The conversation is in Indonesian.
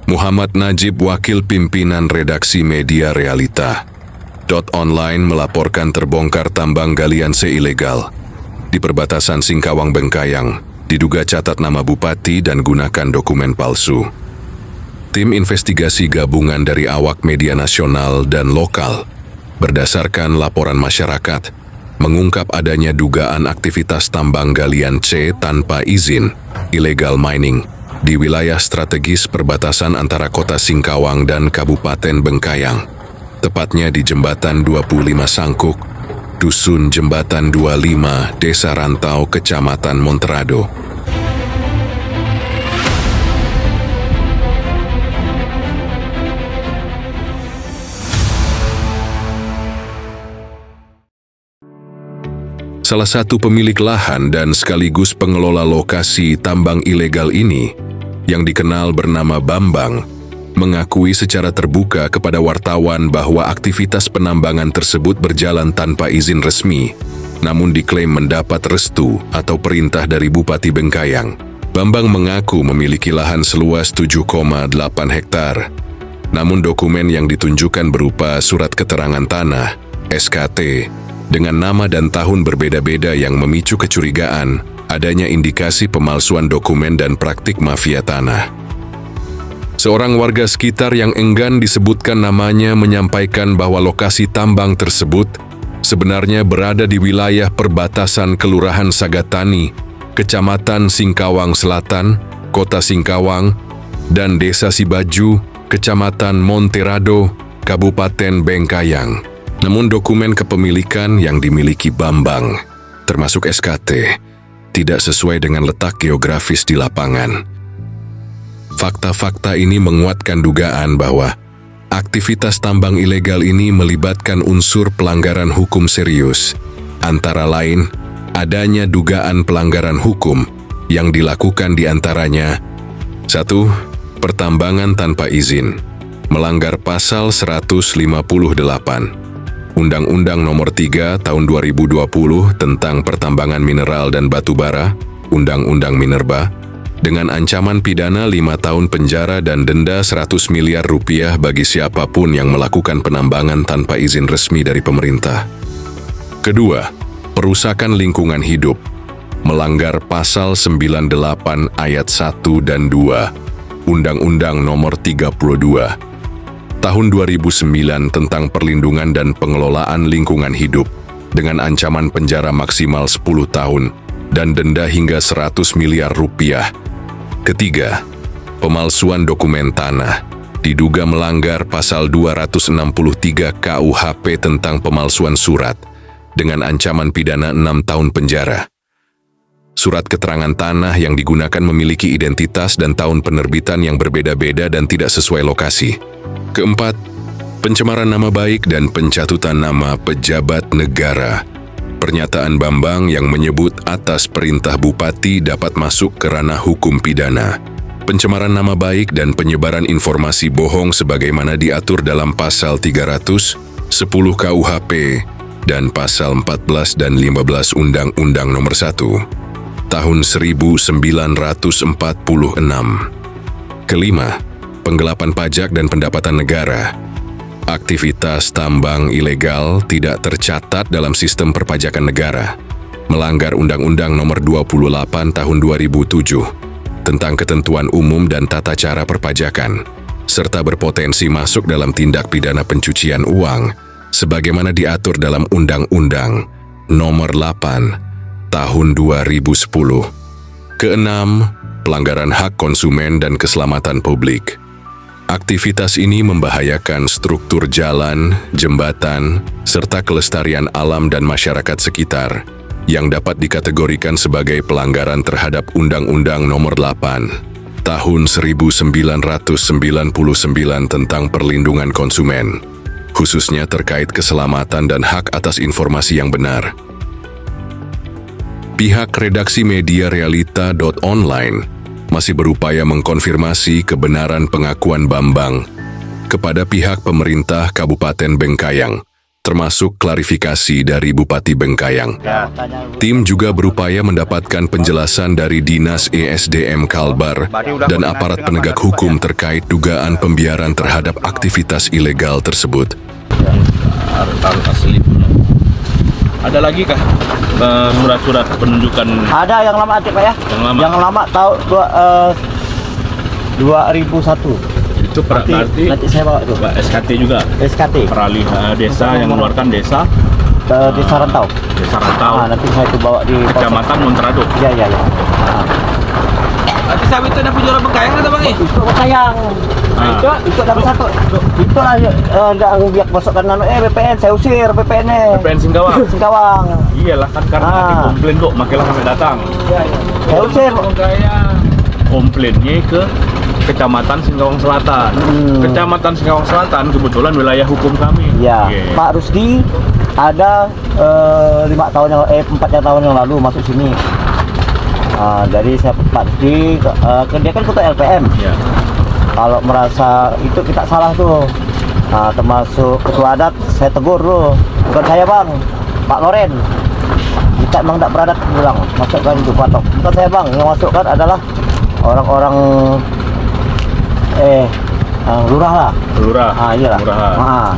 Muhammad Najib, Wakil Pimpinan Redaksi Media Realita. Online melaporkan terbongkar tambang galian C ilegal di perbatasan Singkawang Bengkayang, diduga catat nama bupati dan gunakan dokumen palsu. Tim investigasi gabungan dari awak media nasional dan lokal, berdasarkan laporan masyarakat, mengungkap adanya dugaan aktivitas tambang galian C tanpa izin, illegal mining, di wilayah strategis perbatasan antara kota Singkawang dan Kabupaten Bengkayang, tepatnya di Jembatan 25 Sangkuk, Dusun Jembatan 25, Desa Rantau, Kecamatan Monterado. Salah satu pemilik lahan dan sekaligus pengelola lokasi tambang ilegal ini, yang dikenal bernama Bambang, mengakui secara terbuka kepada wartawan bahwa aktivitas penambangan tersebut berjalan tanpa izin resmi, namun diklaim mendapat restu atau perintah dari Bupati Bengkayang. Bambang mengaku memiliki lahan seluas 7,8 hektar, namun dokumen yang ditunjukkan berupa surat keterangan tanah, SKT, dengan nama dan tahun berbeda-beda yang memicu kecurigaan adanya indikasi pemalsuan dokumen dan praktik mafia tanah. Seorang warga sekitar yang enggan disebutkan namanya menyampaikan bahwa lokasi tambang tersebut sebenarnya berada di wilayah perbatasan Kelurahan Sagatani, Kecamatan Singkawang Selatan, Kota Singkawang, dan Desa Sibaju, Kecamatan Monterado, Kabupaten Bengkayang. Namun dokumen kepemilikan yang dimiliki Bambang, termasuk SKT, tidak sesuai dengan letak geografis di lapangan. Fakta-fakta ini menguatkan dugaan bahwa aktivitas tambang ilegal ini melibatkan unsur pelanggaran hukum serius, antara lain adanya dugaan pelanggaran hukum yang dilakukan di antaranya: 1. Pertambangan tanpa izin, melanggar pasal 158 Undang-Undang Nomor 3 Tahun 2020 tentang Pertambangan Mineral dan Batu Bara, Undang-Undang Minerba, dengan ancaman pidana 5 tahun penjara dan denda 100 miliar rupiah bagi siapapun yang melakukan penambangan tanpa izin resmi dari pemerintah. Kedua, perusakan lingkungan hidup, melanggar pasal 98 ayat 1 dan 2, Undang-Undang Nomor 32 Tahun 2009 tentang Perlindungan dan Pengelolaan Lingkungan Hidup, dengan ancaman penjara maksimal 10 tahun dan denda hingga 100 miliar rupiah. Ketiga, pemalsuan dokumen tanah, diduga melanggar pasal 263 KUHP tentang pemalsuan surat, dengan ancaman pidana 6 tahun penjara. Surat keterangan tanah yang digunakan memiliki identitas dan tahun penerbitan yang berbeda-beda dan tidak sesuai lokasi. Keempat, pencemaran nama baik dan pencatutan nama pejabat negara. Pernyataan Bambang yang menyebut atas perintah Bupati dapat masuk ke ranah hukum pidana. Pencemaran nama baik dan penyebaran informasi bohong sebagaimana diatur dalam pasal 310 KUHP dan pasal 14 dan 15 Undang-Undang Nomor 1 Tahun 1946. Kelima, penggelapan pajak dan pendapatan negara. Aktivitas tambang ilegal tidak tercatat dalam sistem perpajakan negara, melanggar Undang-Undang Nomor 28 Tahun 2007 tentang ketentuan umum dan tata cara perpajakan, serta berpotensi masuk dalam tindak pidana pencucian uang, sebagaimana diatur dalam Undang-Undang Nomor 8 Tahun 2010. Keenam, pelanggaran hak konsumen dan keselamatan publik. Aktivitas ini membahayakan struktur jalan, jembatan, serta kelestarian alam dan masyarakat sekitar, yang dapat dikategorikan sebagai pelanggaran terhadap Undang-Undang Nomor 8 Tahun 1999 tentang Perlindungan Konsumen, khususnya terkait keselamatan dan hak atas informasi yang benar. Pihak redaksi media Realita.online masih berupaya mengkonfirmasi kebenaran pengakuan Bambang kepada pihak pemerintah Kabupaten Bengkayang termasuk klarifikasi dari Bupati Bengkayang. Ya. Tim juga berupaya mendapatkan penjelasan dari Dinas ESDM Kalbar dan aparat penegak hukum terkait dugaan pembiaran terhadap aktivitas ilegal tersebut. Asli punya. Ada lagi kah surat-surat penunjukan? Ada yang lama Pak ya? Yang lama? tahun 2001. Itu berarti Nanti saya bawa itu. SKT juga. SKT. Peralih desa yang mengeluarkan desa Desa Rantau. Desa Rantau. Nanti saya itu bawa di Kecamatan Montrado. Iya. Nanti sawi itu ada penjualan Bengkayang atau bang? Itu Bengkayang. Itu dapat satu. Itulah enggak biak masukkan BPN, saya usir BPN-nya. BPN Singkawang. Singkawang. Iyalah kan karena dikomplain kok, makanya sampai datang. Saya usir. Komplainnya ke Kecamatan Singkawang Selatan. Kecamatan Singkawang Selatan kebetulan wilayah hukum kami. Ya, Pak Rusdi ada 4 tahun yang lalu masuk sini. Jadi saya Pak Rusdi, dia kan ketua LPM. Ya. Kalau merasa itu kita salah tuh, termasuk ketua adat, saya tegur tuh. Bukan saya bang, Pak Loren. Kita emang tidak beradat bilang, masukkan itu patok. Bukan saya bang, yang masukkan adalah orang-orang lurah lah. Lurah. Iyalah. Lurahan.